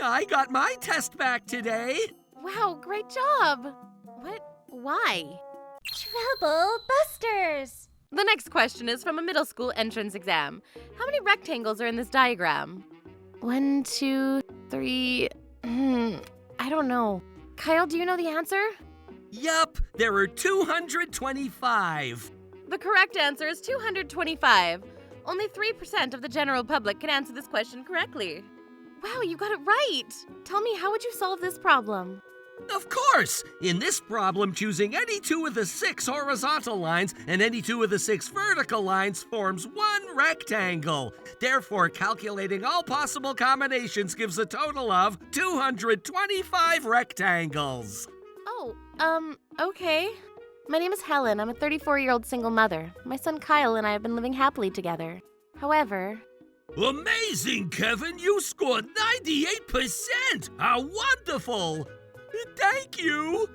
I got my test back today. Wow, great job. What? Why? Trouble Busters! The next question is from a middle school entrance exam. How many rectangles are in this diagram? 1, 2, 3. I don't know. Kyle, do you know the answer? Yup, there are 225. The correct answer is 225. Only 3% of the general public can answer this question correctly. Wow, you got it right! Tell me, how would you solve this problem? Of course! In this problem, choosing any two of the 6 horizontal lines and any two of the 6 vertical lines forms one rectangle. Therefore, calculating all possible combinations gives a total of 225 rectangles. Oh, okay. My name is Helen. I'm a 34-year-old single mother. My son Kyle and I have been living happily together. However... Amazing, Kevin! You scored 98%! How wonderful! Thank you!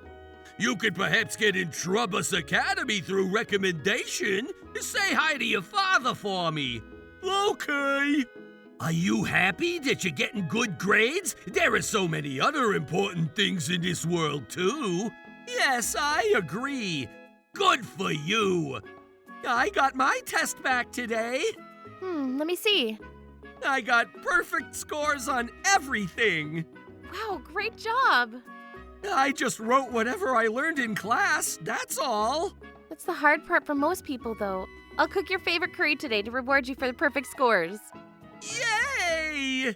You could perhaps get in Trubus Academy through recommendation. Say hi to your father for me. Okay. Are you happy that you're getting good grades? There are so many other important things in this world, too. Yes, I agree. Good for you. I got my test back today. Let me see. I got perfect scores on everything. Wow, great job. I just wrote whatever I learned in class, that's all. That's the hard part for most people, though. I'll cook your favorite curry today to reward you for the perfect scores. Yay!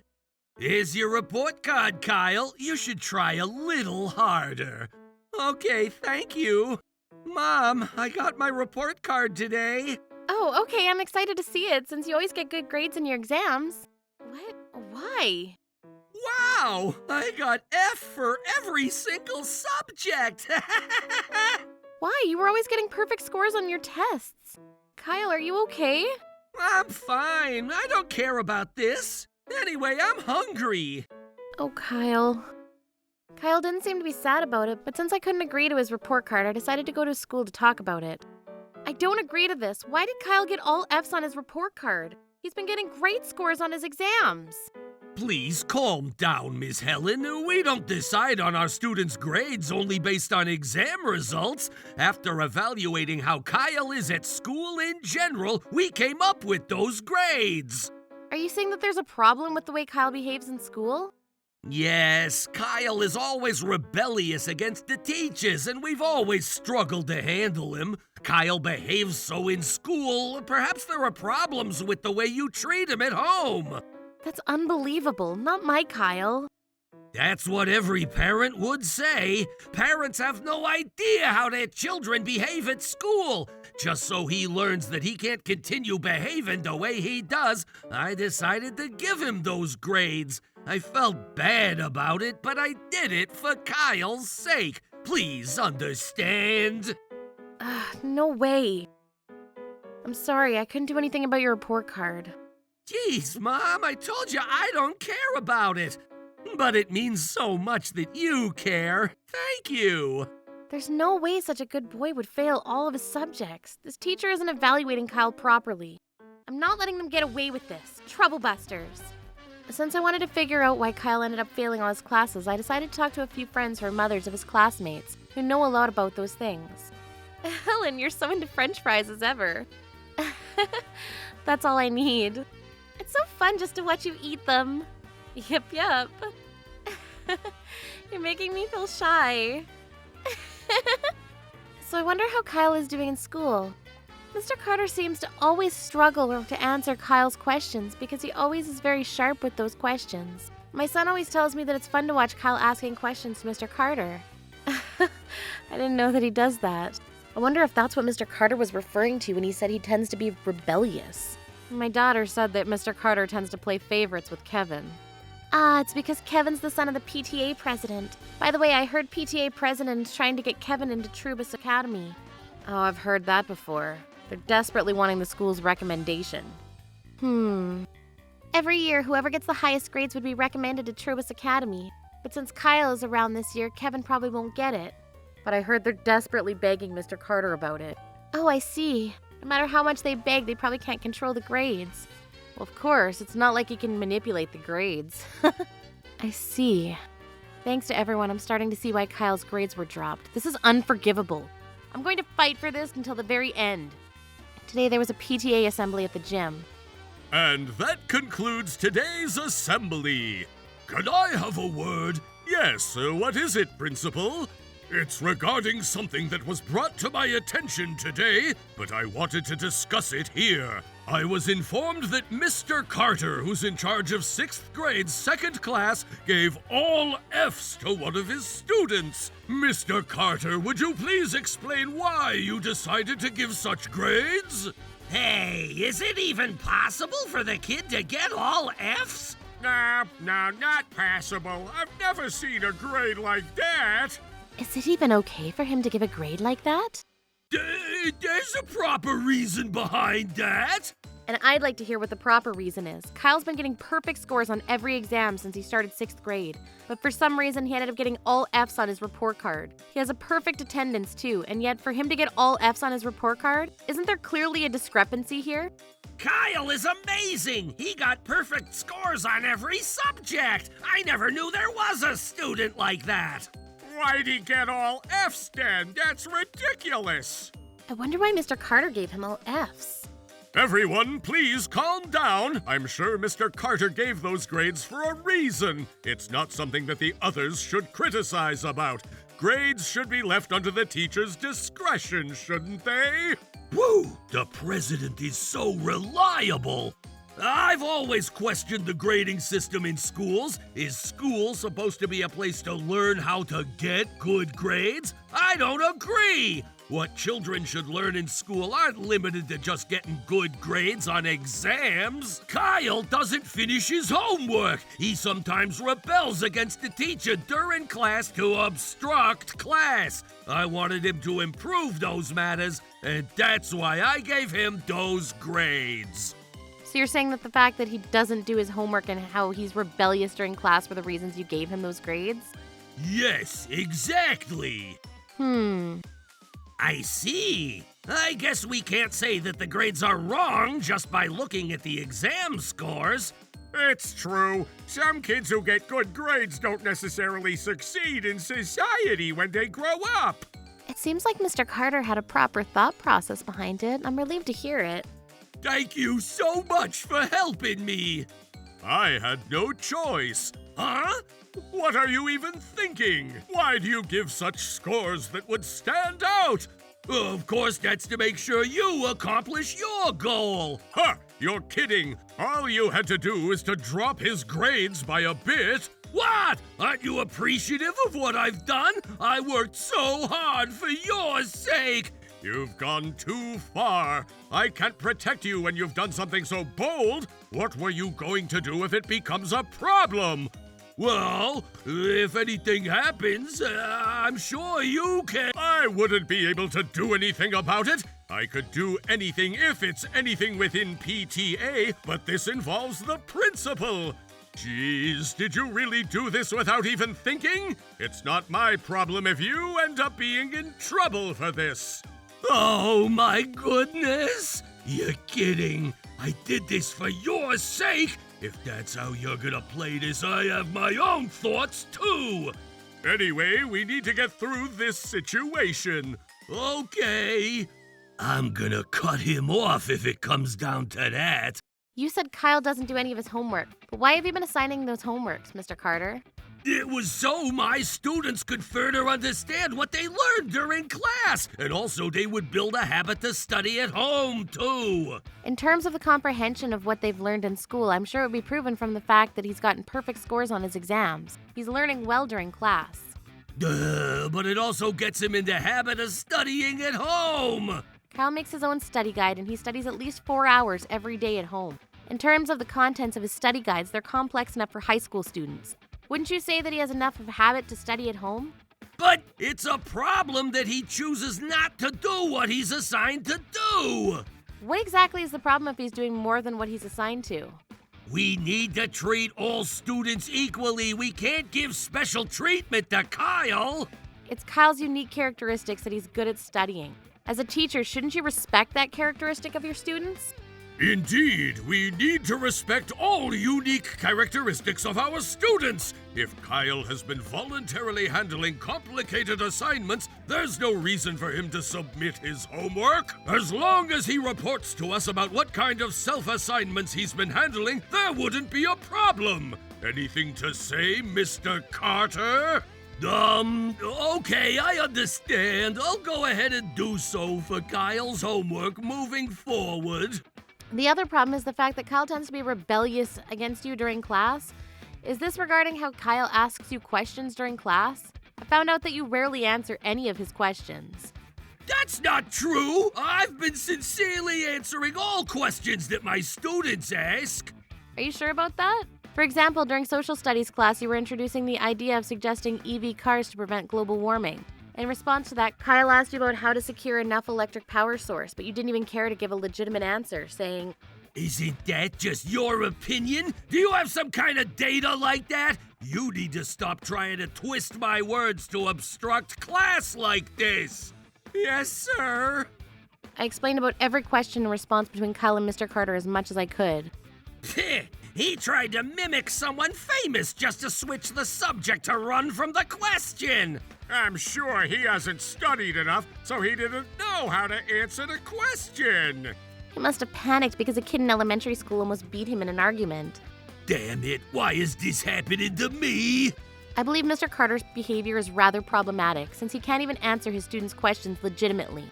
Here's your report card, Kyle. You should try a little harder. Okay, thank you. Mom, I got my report card today. Oh, okay, I'm excited to see it since you always get good grades in your exams. What? Why? Wow! I got F for every single subject! Why? You were always getting perfect scores on your tests. Kyle, are you okay? I'm fine. I don't care about this. Anyway, I'm hungry. Oh, Kyle. Kyle didn't seem to be sad about it, but since I couldn't agree to his report card, I decided to go to school to talk about it. I don't agree to this. Why did Kyle get all Fs on his report card? He's been getting great scores on his exams. Please calm down, Miss Helen. We don't decide on our students' grades only based on exam results. After evaluating how Kyle is at school in general, we came up with those grades. Are you saying that there's a problem with the way Kyle behaves in school? Yes, Kyle is always rebellious against the teachers, and we've always struggled to handle him. Kyle behaves so in school. Perhaps there are problems with the way you treat him at home. That's unbelievable. Not my Kyle. That's what every parent would say. Parents have no idea how their children behave at school. Just so he learns that he can't continue behaving the way he does, I decided to give him those grades. I felt bad about it, but I did it for Kyle's sake. Please understand. No way. I'm sorry, I couldn't do anything about your report card. Jeez, Mom, I told you I don't care about it. But it means so much that you care. Thank you. There's no way such a good boy would fail all of his subjects. This teacher isn't evaluating Kyle properly. I'm not letting them get away with this. Trouble busters. Since I wanted to figure out why Kyle ended up failing all his classes, I decided to talk to a few friends who are mothers of his classmates who know a lot about those things. Helen, you're so into French fries as ever. That's all I need. It's so fun just to watch you eat them. Yep. You're making me feel shy. So I wonder how Kyle is doing in school. Mr. Carter seems to always struggle to answer Kyle's questions because he always is very sharp with those questions. My son always tells me that it's fun to watch Kyle asking questions to Mr. Carter. I didn't know that he does that. I wonder if that's what Mr. Carter was referring to when he said he tends to be rebellious. My daughter said that Mr. Carter tends to play favorites with Kevin. It's because Kevin's the son of the PTA president. By the way, I heard PTA president is trying to get Kevin into Trubus Academy. Oh, I've heard that before. They're desperately wanting the school's recommendation. Every year, whoever gets the highest grades would be recommended to Trubus Academy. But since Kyle is around this year, Kevin probably won't get it. But I heard they're desperately begging Mr. Carter about it. Oh, I see. No matter how much they beg, they probably can't control the grades. Well, of course, it's not like he can manipulate the grades. I see. Thanks to everyone, I'm starting to see why Kyle's grades were dropped. This is unforgivable. I'm going to fight for this until the very end. Today there was a PTA assembly at the gym. And that concludes today's assembly. Can I have a word? Yes, what is it, Principal? It's regarding something that was brought to my attention today, but I wanted to discuss it here. I was informed that Mr. Carter, who's in charge of 6th grade's second class, gave all F's to one of his students. Mr. Carter, would you please explain why you decided to give such grades? Hey, is it even possible for the kid to get all F's? No, not possible. I've never seen a grade like that. Is it even okay for him to give a grade like that? There's a proper reason behind that. And I'd like to hear what the proper reason is. Kyle's been getting perfect scores on every exam since he started 6th grade. But for some reason, he ended up getting all F's on his report card. He has a perfect attendance too, and yet for him to get all F's on his report card, isn't there clearly a discrepancy here? Kyle is amazing! He got perfect scores on every subject! I never knew there was a student like that! Why'd he get all F's then? That's ridiculous. I wonder why Mr. Carter gave him all F's. Everyone, please calm down. I'm sure Mr. Carter gave those grades for a reason. It's not something that the others should criticize about. Grades should be left under the teacher's discretion, shouldn't they? Woo! The president is so reliable. I've always questioned the grading system in schools. Is school supposed to be a place to learn how to get good grades? I don't agree! What children should learn in school aren't limited to just getting good grades on exams. Kyle doesn't finish his homework. He sometimes rebels against the teacher during class to obstruct class. I wanted him to improve those matters, and that's why I gave him those grades. So you're saying that the fact that he doesn't do his homework and how he's rebellious during class were the reasons you gave him those grades? Yes, exactly. I see. I guess we can't say that the grades are wrong just by looking at the exam scores. It's true. Some kids who get good grades don't necessarily succeed in society when they grow up. It seems like Mr. Carter had a proper thought process behind it. I'm relieved to hear it. Thank you so much for helping me. I had no choice. Huh? What are you even thinking? Why do you give such scores that would stand out? Of course, that's to make sure you accomplish your goal. Huh, you're kidding. All you had to do is to drop his grades by a bit. What? Aren't you appreciative of what I've done? I worked so hard for your sake. You've gone too far. I can't protect you when you've done something so bold. What were you going to do if it becomes a problem? Well, if anything happens, I'm sure you can. I wouldn't be able to do anything about it. I could do anything if it's anything within PTA, but this involves the principal. Jeez, did you really do this without even thinking? It's not my problem if you end up being in trouble for this. Oh my goodness! You're kidding. I did this for your sake. If that's how you're gonna play this, I have my own thoughts too. Anyway, we need to get through this situation. Okay. I'm gonna cut him off if it comes down to that. You said Kyle doesn't do any of his homework, but why have you been assigning those homeworks, Mr. Carter? It was so my students could further understand what they learned during class, and also they would build a habit to study at home, too. In terms of the comprehension of what they've learned in school, I'm sure it would be proven from the fact that he's gotten perfect scores on his exams. He's learning well during class. But it also gets him in the habit of studying at home. Kyle makes his own study guide, and he studies at least 4 hours every day at home. In terms of the contents of his study guides, they're complex enough for high school students. Wouldn't you say that he has enough of a habit to study at home? But it's a problem that he chooses not to do what he's assigned to do. What exactly is the problem if he's doing more than what he's assigned to? We need to treat all students equally. We can't give special treatment to Kyle. It's Kyle's unique characteristics that he's good at studying. As a teacher, shouldn't you respect that characteristic of your students? Indeed, we need to respect all unique characteristics of our students. If Kyle has been voluntarily handling complicated assignments, there's no reason for him to submit his homework. As long as he reports to us about what kind of self-assignments he's been handling, there wouldn't be a problem. Anything to say, Mr. Carter? Okay, I understand. I'll go ahead and do so for Kyle's homework moving forward. The other problem is the fact that Kyle tends to be rebellious against you during class. Is this regarding how Kyle asks you questions during class? I found out that you rarely answer any of his questions. That's not true! I've been sincerely answering all questions that my students ask. Are you sure about that? For example, during social studies class, you were introducing the idea of suggesting EV cars to prevent global warming. In response to that, Kyle asked you about how to secure enough electric power source, but you didn't even care to give a legitimate answer, saying, Isn't that just your opinion? Do you have some kind of data like that? You need to stop trying to twist my words to obstruct class like this. Yes, sir. I explained about every question and response between Kyle and Mr. Carter as much as I could. He tried to mimic someone famous just to switch the subject to run from the question. I'm sure he hasn't studied enough, so he didn't know how to answer the question. He must have panicked because a kid in elementary school almost beat him in an argument. Damn it, why is this happening to me? I believe Mr. Carter's behavior is rather problematic since he can't even answer his students' questions legitimately.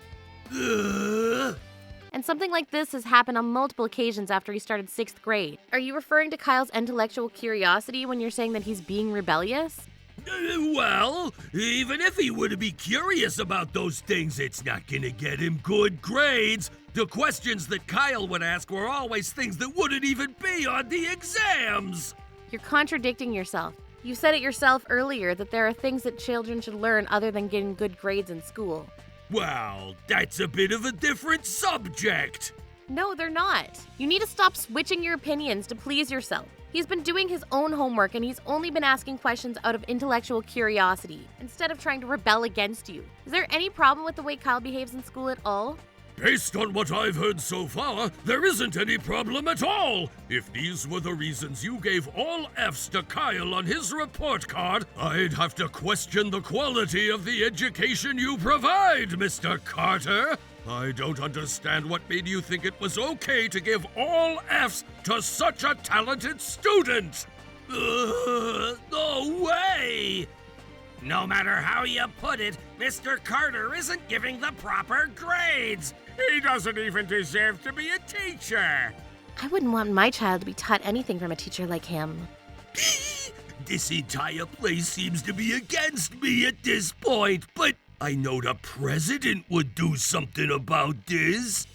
And something like this has happened on multiple occasions after he started 6th grade. Are you referring to Kyle's intellectual curiosity when you're saying that he's being rebellious? Well, even if he were to be curious about those things, it's not gonna get him good grades. The questions that Kyle would ask were always things that wouldn't even be on the exams. You're contradicting yourself. You said it yourself earlier that there are things that children should learn other than getting good grades in school. Well, that's a bit of a different subject. No, they're not. You need to stop switching your opinions to please yourself. He's been doing his own homework and he's only been asking questions out of intellectual curiosity instead of trying to rebel against you. Is there any problem with the way Kyle behaves in school at all? Based on what I've heard so far, there isn't any problem at all. If these were the reasons you gave all F's to Kyle on his report card, I'd have to question the quality of the education you provide, Mr. Carter. I don't understand what made you think it was okay to give all F's to such a talented student. No way! No matter how you put it, Mr. Carter isn't giving the proper grades. He doesn't even deserve to be a teacher. I wouldn't want my child to be taught anything from a teacher like him. This entire place seems to be against me at this point, but I know the president would do something about this.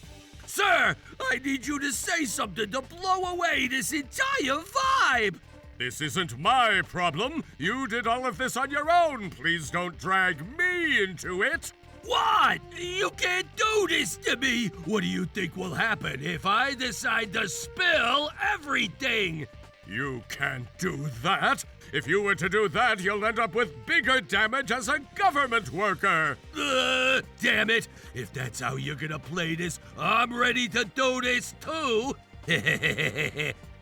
Sir, I need you to say something to blow away this entire vibe. This isn't my problem. You did all of this on your own. Please don't drag me into it. What? You can't do this to me! What do you think will happen if I decide to spill everything? You can't do that. If you were to do that, you'll end up with bigger damage as a government worker. Damn it! If that's how you're gonna play this, I'm ready to do this too!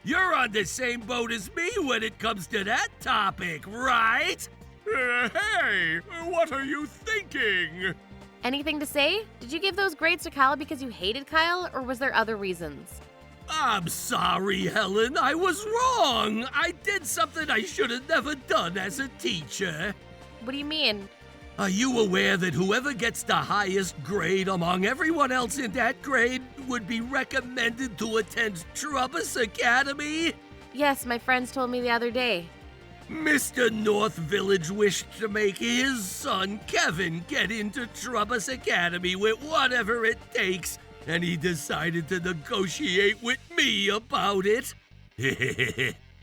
You're on the same boat as me when it comes to that topic, right? Hey, what are you thinking? Anything to say? Did you give those grades to Kyle because you hated Kyle, or was there other reasons? I'm sorry, Helen. I was wrong. I did something I should have never done as a teacher. What do you mean? Are you aware that whoever gets the highest grade among everyone else in that grade would be recommended to attend Trubbus Academy? Yes, my friends told me the other day. Mr. North Village wished to make his son, Kevin, get into Trubbus Academy with whatever it takes, and he decided to negotiate with me about it.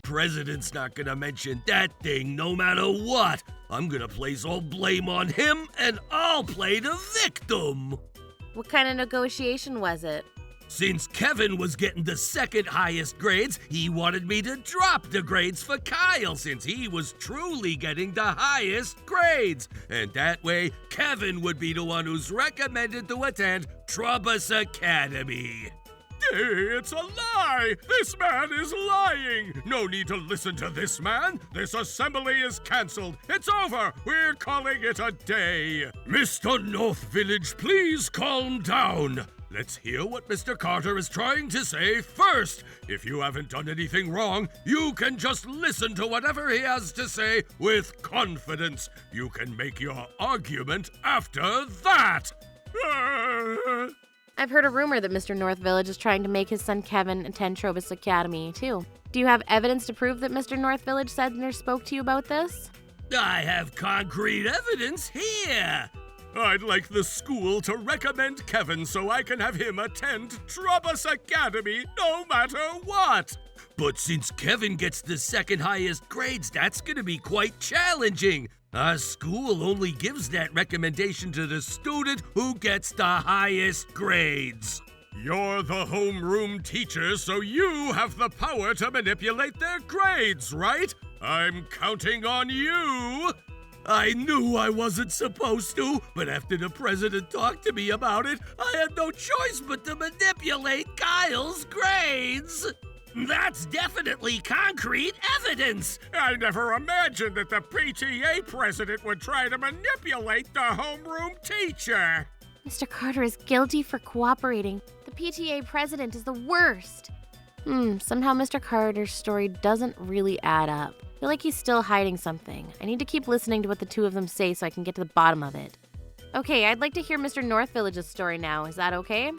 President's not gonna mention that thing no matter what. I'm gonna place all blame on him, and I'll play the victim. What kind of negotiation was it? Since Kevin was getting the second highest grades, he wanted me to drop the grades for Kyle since he was truly getting the highest grades. And that way, Kevin would be the one who's recommended to attend Trubbus Academy. It's a lie! This man is lying! No need to listen to this man! This assembly is cancelled! It's over! We're calling it a day! Mr. North Village, please calm down. Let's hear what Mr. Carter is trying to say first. If you haven't done anything wrong, you can just listen to whatever he has to say with confidence. You can make your argument after that. I've heard a rumor that Mr. North Village is trying to make his son Kevin attend Trobus Academy, too. Do you have evidence to prove that Mr. North Village said or spoke to you about this? I have concrete evidence here. I'd like the school to recommend Kevin so I can have him attend Trobus Academy no matter what. But since Kevin gets the second highest grades, that's gonna be quite challenging. Our school only gives that recommendation to the student who gets the highest grades. You're the homeroom teacher, so you have the power to manipulate their grades, right? I'm counting on you. I knew I wasn't supposed to, but after the president talked to me about it, I had no choice but to manipulate Kyle's grades. That's definitely concrete evidence. I never imagined that the PTA president would try to manipulate the homeroom teacher. Mr. Carter is guilty for cooperating. The PTA president is the worst. Somehow Mr. Carter's story doesn't really add up. I feel like he's still hiding something. I need to keep listening to what the two of them say so I can get to the bottom of it. Okay, I'd like to hear Mr. North Village's story now. Is that okay?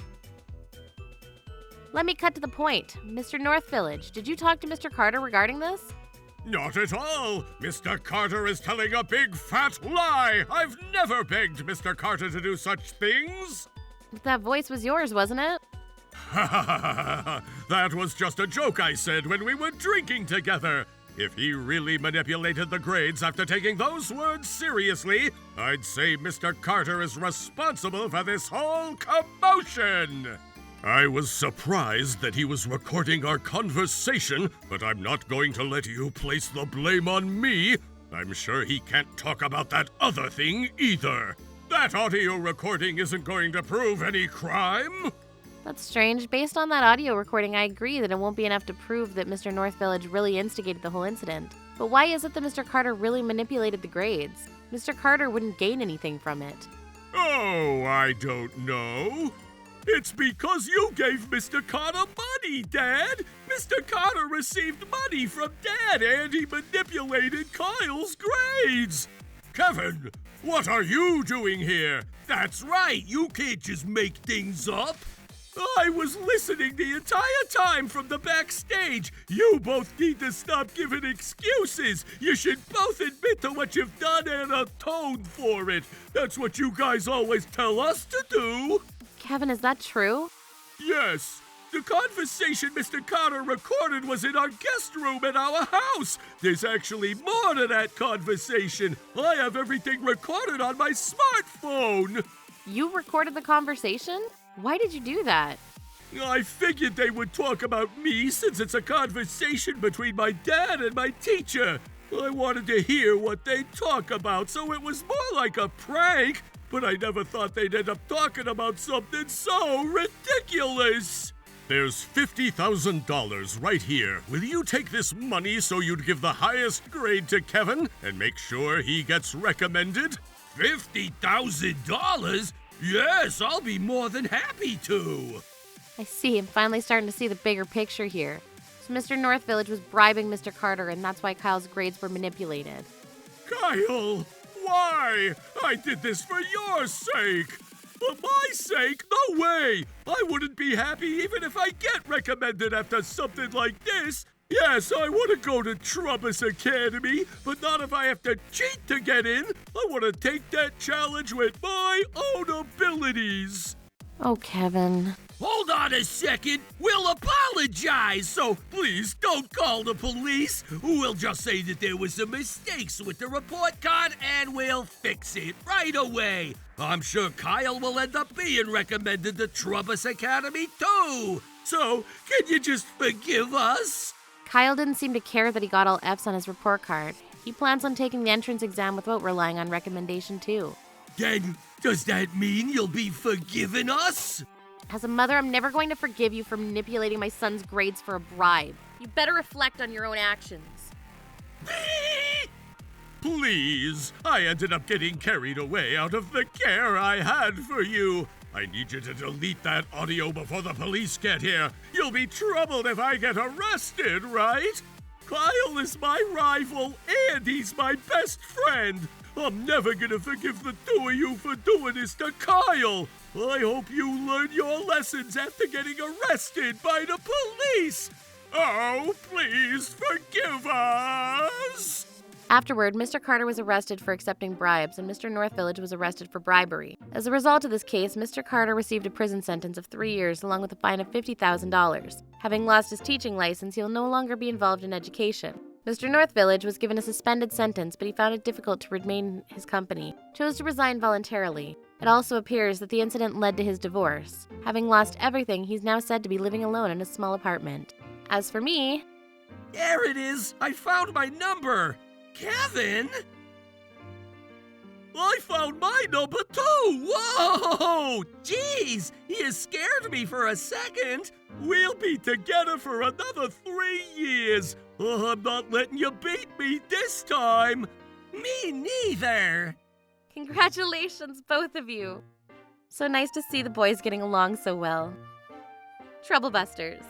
Let me cut to the point. Mr. North Village, did you talk to Mr. Carter regarding this? Not at all. Mr. Carter is telling a big fat lie. I've never begged Mr. Carter to do such things. That voice was yours, wasn't it? Ha ha ha ha ha! That was just a joke I said when we were drinking together. If he really manipulated the grades after taking those words seriously, I'd say Mr. Carter is responsible for this whole commotion. I was surprised that he was recording our conversation, but I'm not going to let you place the blame on me. I'm sure he can't talk about that other thing either. That audio recording isn't going to prove any crime. That's strange. Based on that audio recording, I agree that it won't be enough to prove that Mr. North Village really instigated the whole incident. But why is it that Mr. Carter really manipulated the grades? Mr. Carter wouldn't gain anything from it. Oh, I don't know. It's because you gave Mr. Carter money, Dad! Mr. Carter received money from Dad and he manipulated Kyle's grades! Kevin, what are you doing here? That's right, you can't just make things up. I was listening the entire time from the backstage. You both need to stop giving excuses. You should both admit to what you've done and atone for it. That's what you guys always tell us to do. Kevin, is that true? Yes. The conversation Mr. Carter recorded was in our guest room at our house. There's actually more to that conversation. I have everything recorded on my smartphone. You recorded the conversation? Why did you do that? I figured they would talk about me since it's a conversation between my dad and my teacher. I wanted to hear what they talk about, so it was more like a prank. But I never thought they'd end up talking about something so ridiculous. There's $50,000 right here. Will you take this money so you'd give the highest grade to Kevin and make sure he gets recommended? $50,000? Yes, I'll be more than happy to. I see. I'm finally starting to see the bigger picture here. So Mr. North Village was bribing Mr. Carter, and that's why Kyle's grades were manipulated. Kyle, why? I did this for your sake. For my sake? No way! I wouldn't be happy even if I get recommended after something like this. Yes, I want to go to Trobus Academy, but not if I have to cheat to get in. I want to take that challenge with my own abilities. Oh, Kevin. Hold on a second. We'll apologize, so please don't call the police. We'll just say that there was some mistakes with the report card and we'll fix it right away. I'm sure Kyle will end up being recommended to Trobus Academy too. So, can you just forgive us? Kyle didn't seem to care that he got all F's on his report card. He plans on taking the entrance exam without relying on recommendation too. Then, does that mean you'll be forgiving us? As a mother, I'm never going to forgive you for manipulating my son's grades for a bribe. You better reflect on your own actions. Please, I ended up getting carried away out of the care I had for you. I need you to delete that audio before the police get here. You'll be troubled if I get arrested, right? Kyle is my rival, and he's my best friend. I'm never gonna forgive the two of you for doing this to Kyle. I hope you learn your lessons after getting arrested by the police. Oh, please forgive us. Afterward, Mr. Carter was arrested for accepting bribes, and Mr. North Village was arrested for bribery. As a result of this case, Mr. Carter received a prison sentence of 3 years along with a fine of $50,000. Having lost his teaching license, he'll no longer be involved in education. Mr. North Village was given a suspended sentence, but he found it difficult to remain in his company, chose to resign voluntarily. It also appears that the incident led to his divorce. Having lost everything, he's now said to be living alone in a small apartment. As for me... There it is! I found my number! Kevin? I found my number too! Whoa! Jeez! You scared me for a second! We'll be together for another 3 years! I'm not letting you beat me this time! Me neither! Congratulations, both of you! So nice to see the boys getting along so well. Troublebusters.